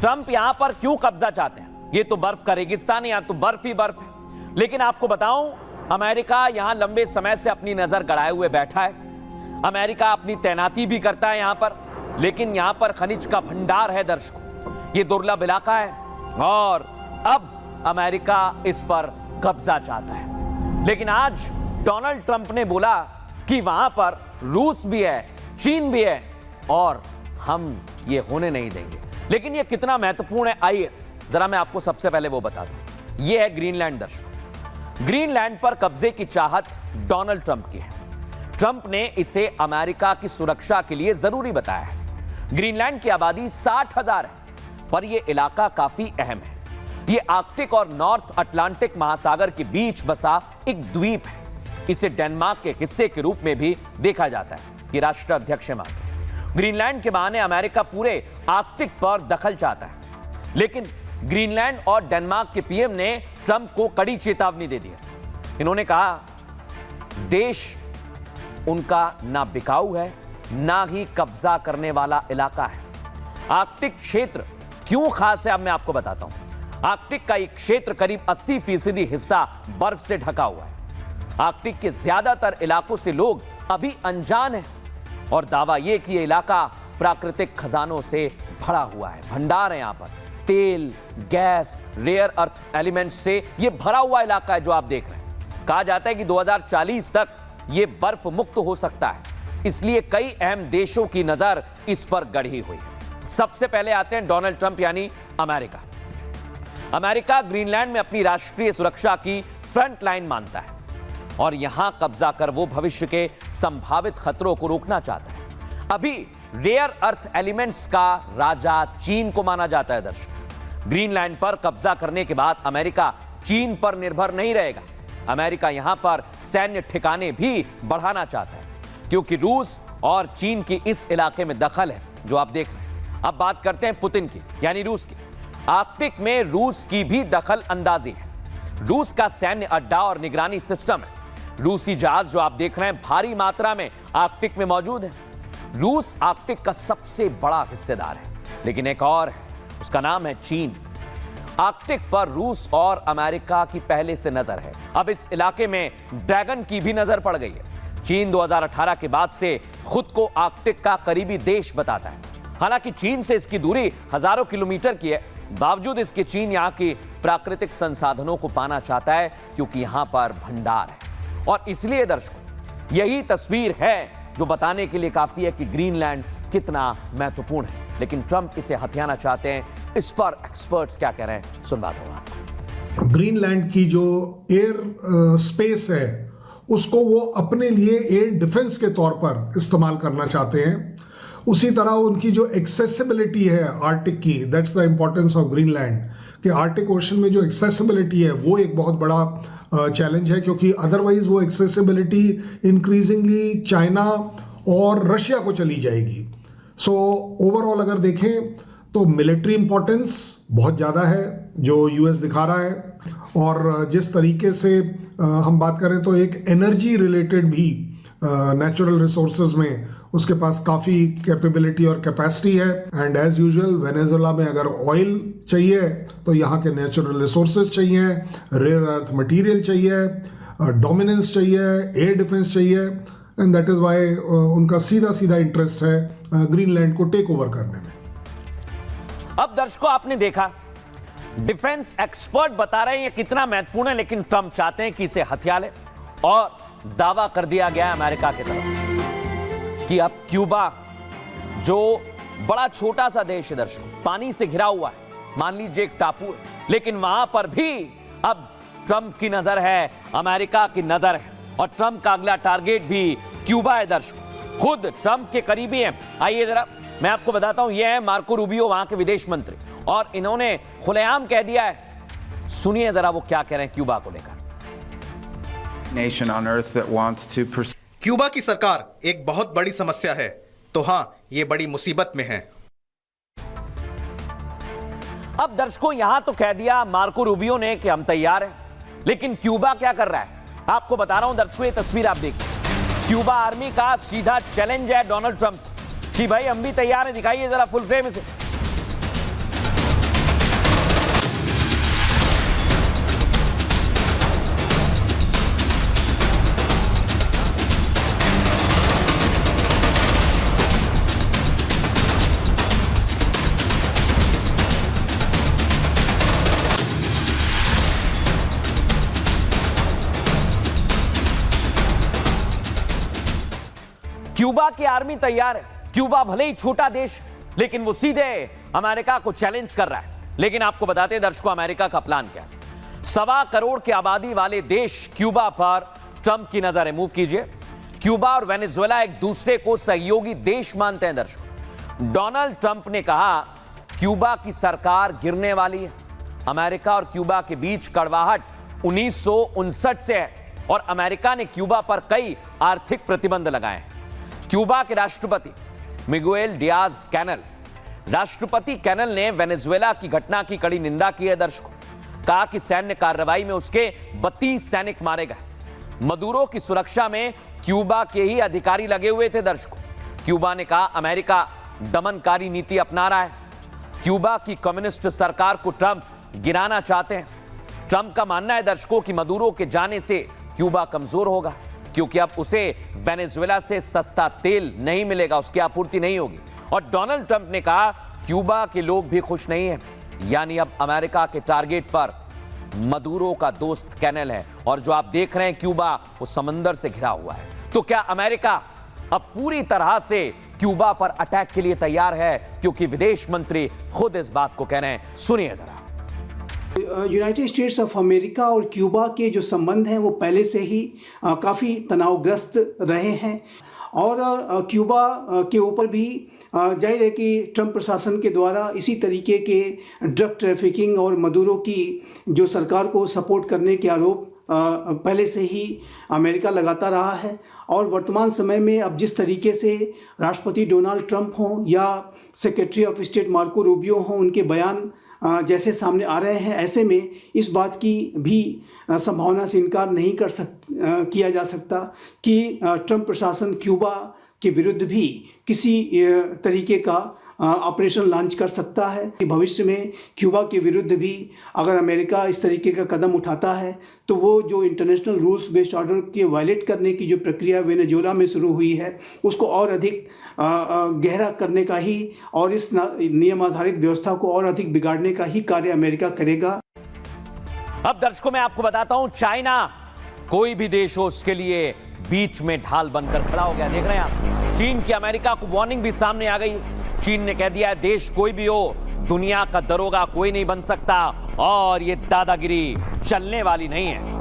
Trump यहां पर क्यों कब्जा चाहते हैं? ये तो बर्फ का रेगिस्तान है, यहां तो बर्फ ही बर्फ है। लेकिन आपको बताऊं, अमेरिका यहां लंबे समय से अपनी नजर गड़ाए हुए बैठा है। अमेरिका अपनी तैनाती भी करता है यहां पर, लेकिन यहां पर खनिज का भंडार है दर्शकों, ये दुर्लभ इलाका है और अब अमेरिका इस पर कब्जा चाहता है। लेकिन आज डोनाल्ड ट्रंप ने बोला कि वहां पर रूस भी है, चीन भी है और हम ये होने नहीं देंगे। लेकिन ये कितना महत्वपूर्ण है, आइए जरा मैं आपको सबसे पहले वो बता दूं। ये है ग्रीनलैंड दर्शकों। ग्रीनलैंड पर कब्जे की चाहत डोनाल्ड ट्रंप की है। ट्रंप ने इसे अमेरिका की सुरक्षा के लिए जरूरी बताया है। ग्रीनलैंड की आबादी 60,000 है, पर यह इलाका काफी अहम है। यह आर्कटिक और नॉर्थ अटलांटिक महासागर के बीच बसा एक द्वीप है। इसे डेनमार्क के हिस्से के रूप में भी देखा जाता है। ये राष्ट्राध्यक्ष है वहां के। ग्रीनलैंड के बहाने अमेरिका पूरे आर्कटिक पर दखल चाहता है, लेकिन ग्रीनलैंड और डेनमार्क के पीएम ने ट्रंप को कड़ी चेतावनी दे दी है। इन्होंने कहा, देश उनका ना बिकाऊ है, ना ही कब्जा करने वाला इलाका है। आर्कटिक क्षेत्र क्यों खास है, अब मैं आपको बताता हूं। आर्कटिक का एक क्षेत्र करीब 80% हिस्सा बर्फ से ढका हुआ है। आर्कटिक के ज्यादातर इलाकों से लोग अभी अनजान हैं और दावा यह कि यह इलाका प्राकृतिक खजानों से भरा हुआ है। भंडार है यहां पर, तेल, गैस, रेयर अर्थ एलिमेंट्स से यह भरा हुआ इलाका है जो आप देख रहे हैं। कहा जाता है कि 2040 तक यह बर्फ मुक्त हो सकता है, इसलिए कई अहम देशों की नजर इस पर गड़ी हुई है। सबसे पहले आते हैं डोनाल्ड ट्रंप यानी अमेरिका। अमेरिका ग्रीनलैंड में अपनी राष्ट्रीय सुरक्षा की फ्रंट लाइन मानता है और यहां कब्जा कर वो भविष्य के संभावित खतरों को रोकना चाहता है। अभी रेयर अर्थ एलिमेंट्स का राजा चीन को माना जाता है दर्शकों। ग्रीनलैंड पर कब्जा करने के बाद अमेरिका चीन पर निर्भर नहीं रहेगा। अमेरिका यहां पर सैन्य ठिकाने भी बढ़ाना चाहता है, क्योंकि रूस और चीन की इस इलाके में दखल है जो आप देख रहे हैं। अब बात करते हैं पुतिन की यानी रूस की। आर्कटिक में रूस की भी दखल अंदाजी है। रूस का सैन्य अड्डा और निगरानी सिस्टम है। रूसी जहाज जो आप देख रहे हैं भारी मात्रा में आर्कटिक में मौजूद है। रूस आर्कटिक का सबसे बड़ा हिस्सेदार है, लेकिन एक और है, उसका नाम है चीन। आर्कटिक पर रूस और अमेरिका की पहले से नजर है। अब इस इलाके में ड्रैगन की भी नजर पड़ गई है। चीन 2018 के बाद से खुद को आर्कटिक का करीबी देश बताता है। हालांकि चीन से इसकी दूरी हजारों किलोमीटर की है, बावजूद इसके चीन यहां की प्राकृतिक संसाधनों को पाना चाहता है, क्योंकि यहां पर भंडार है। और इसलिए दर्शकों, यही तस्वीर है जो बताने के लिए काफी है कि ग्रीनलैंड कितना महत्वपूर्ण है। लेकिन ट्रंप इसे हथियाना चाहते हैं। इस पर एक्सपर्ट्स क्या कह रहे हैं, सुनवाते होगा। ग्रीनलैंड की जो एयर स्पेस है उसको वो अपने लिए एयर डिफेंस के तौर पर इस्तेमाल करना चाहते हैं। उसी तरह उनकी जो एक्सेसिबिलिटी है आर्कटिक की, that's the importance of Greenland, कि आर्कटिक ओशन में जो एक्सेसिबिलिटी है वो एक बहुत बड़ा चैलेंज है, क्योंकि अदरवाइज वो एक्सेसिबिलिटी इंक्रीजिंगली चाइना और रशिया को चली जाएगी। सो ओवरऑल अगर देखें तो मिलिट्री इंपॉर्टेंस बहुत ज़्यादा है जो यूएस दिखा रहा है, और जिस तरीके से हम बात करें तो एक एनर्जी रिलेटेड भी नेचुरल रिसोर्सेज में उसके पास काफ़ी कैपेबिलिटी और कैपेसिटी है। एंड एज यूजुअल वेनेजुएला में अगर ऑयल चाहिए तो यहाँ के नेचुरल रिसोर्सेज चाहिए, रेयर अर्थ मटेरियल चाहिए, डोमिनेंस चाहिए, एयर डिफेंस चाहिए, एंड दैट इज़ वाई उनका सीधा सीधा इंटरेस्ट है ग्रीनलैंड को टेक ओवर करने में। अब दर्शकों, आपने देखा डिफेंस एक्सपर्ट बता रहे हैं ये कितना महत्वपूर्ण है, लेकिन ट्रंप चाहते हैं कि इसे हथिया ले। और दावा कर दिया गया है अमेरिका की तरफ से कि अब क्यूबा, जो बड़ा छोटा सा देश है दर्शकों, पानी से घिरा हुआ है, मान लीजिए एक टापू है, लेकिन वहां पर भी अब ट्रंप की नजर है, अमेरिका की नजर है। और ट्रंप का अगला टारगेट भी क्यूबा है दर्शकों। खुद ट्रंप के करीबी हैं। आइए जरा मैं आपको बताता हूं, यह है मार्को रूबियो, वहां के विदेश मंत्री, और इन्होंने खुलेआम कह दिया है। सुनिए जरा वो क्या कह रहे हैं क्यूबा को लेकर। Nation on earth that wants to pursue. Cuba की सरकार एक बहुत बड़ी समस्या है, तो हां, ये बड़ी मुसीबत में है। अब दर्शकों, यहां तो कह दिया मार्को रूबियो ने कि हम तैयार हैं, लेकिन क्यूबा क्या कर रहा है आपको बता रहा हूं दर्शकों। ये तस्वीर आप देखिए, क्यूबा आर्मी का सीधा चैलेंज है डोनाल्ड ट्रंप कि भाई हम भी तैयार हैं, दिखाइए जरा फुल फ्रेम से। क्यूबा की आर्मी तैयार है। क्यूबा भले ही छोटा देश, लेकिन वो सीधे अमेरिका को चैलेंज कर रहा है। लेकिन आपको बताते हैं दर्शकों, अमेरिका का प्लान क्या है। 1.25 करोड़ की आबादी वाले देश क्यूबा पर ट्रंप की नजर है। मूव कीजिए। क्यूबा और वेनेजुएला एक दूसरे को सहयोगी देश मानते हैं दर्शकों। डोनाल्ड ट्रंप ने कहा क्यूबा की सरकार गिरने वाली है। अमेरिका और क्यूबा के बीच कड़वाहट 1959 से है और अमेरिका ने क्यूबा पर कई आर्थिक प्रतिबंध लगाए हैं। क्यूबा के राष्ट्रपति मिगुएल डियाज कैनल, राष्ट्रपति कैनल ने वेनेजुएला की घटना की कड़ी निंदा की है दर्शकों। कहा कि सैन्य कार्रवाई में उसके 32 सैनिक मारे गए। मदुरो की सुरक्षा में क्यूबा के ही अधिकारी लगे हुए थे दर्शकों। क्यूबा ने कहा अमेरिका दमनकारी नीति अपना रहा है। क्यूबा की कम्युनिस्ट सरकार को ट्रंप गिराना चाहते हैं। ट्रंप का मानना है दर्शकों कि मदुरो के जाने से क्यूबा कमजोर होगा, क्योंकि अब उसे वेनेजुएला से सस्ता तेल नहीं मिलेगा, उसकी आपूर्ति नहीं होगी। और डोनाल्ड ट्रंप ने कहा क्यूबा के लोग भी खुश नहीं हैं, यानी अब अमेरिका के टारगेट पर मदुरो का दोस्त कैनल है। और जो आप देख रहे हैं क्यूबा वो समंदर से घिरा हुआ है। तो क्या अमेरिका अब पूरी तरह से क्यूबा पर अटैक के लिए तैयार है? क्योंकि विदेश मंत्री खुद इस बात को कह रहे हैं, सुनिए जरा। यूनाइटेड स्टेट्स ऑफ अमेरिका और क्यूबा के जो संबंध हैं वो पहले से ही काफ़ी तनावग्रस्त रहे हैं और क्यूबा के ऊपर भी जाहिर है कि ट्रंप प्रशासन के द्वारा इसी तरीके के ड्रग ट्रैफिकिंग और मदुरो की जो सरकार को सपोर्ट करने के आरोप पहले से ही अमेरिका लगाता रहा है। और वर्तमान समय में अब जिस तरीके से राष्ट्रपति डोनाल्ड ट्रंप हों या secretary of state Marco Rubio हों, उनके बयान जैसे सामने आ रहे हैं, ऐसे में इस बात की भी संभावना से इनकार नहीं किया जा सकता कि ट्रंप प्रशासन क्यूबा के विरुद्ध भी किसी तरीके का ऑपरेशन लॉन्च कर सकता है। कि भविष्य में क्यूबा के विरुद्ध भी अगर अमेरिका इस तरीके का कदम उठाता है तो वो जो इंटरनेशनल रूल्स बेस्ड ऑर्डर के वायलेट करने की जो प्रक्रिया वेनेजुएला में शुरू हुई है उसको और अधिक गहरा करने का ही और इस नियम आधारित व्यवस्था को और अधिक बिगाड़ने का ही कार्य अमेरिका करेगा। अब दर्शकों मैं आपको बताता हूं, चाइना कोई भी देश हो उसके लिए बीच में ढाल बनकर खड़ा हो गया। देख रहे हैं आप, चीन की अमेरिका को वार्निंग भी सामने आ गई। चीन ने कह दिया है देश कोई भी हो, दुनिया का दरोगा कोई नहीं बन सकता और ये दादागिरी चलने वाली नहीं है।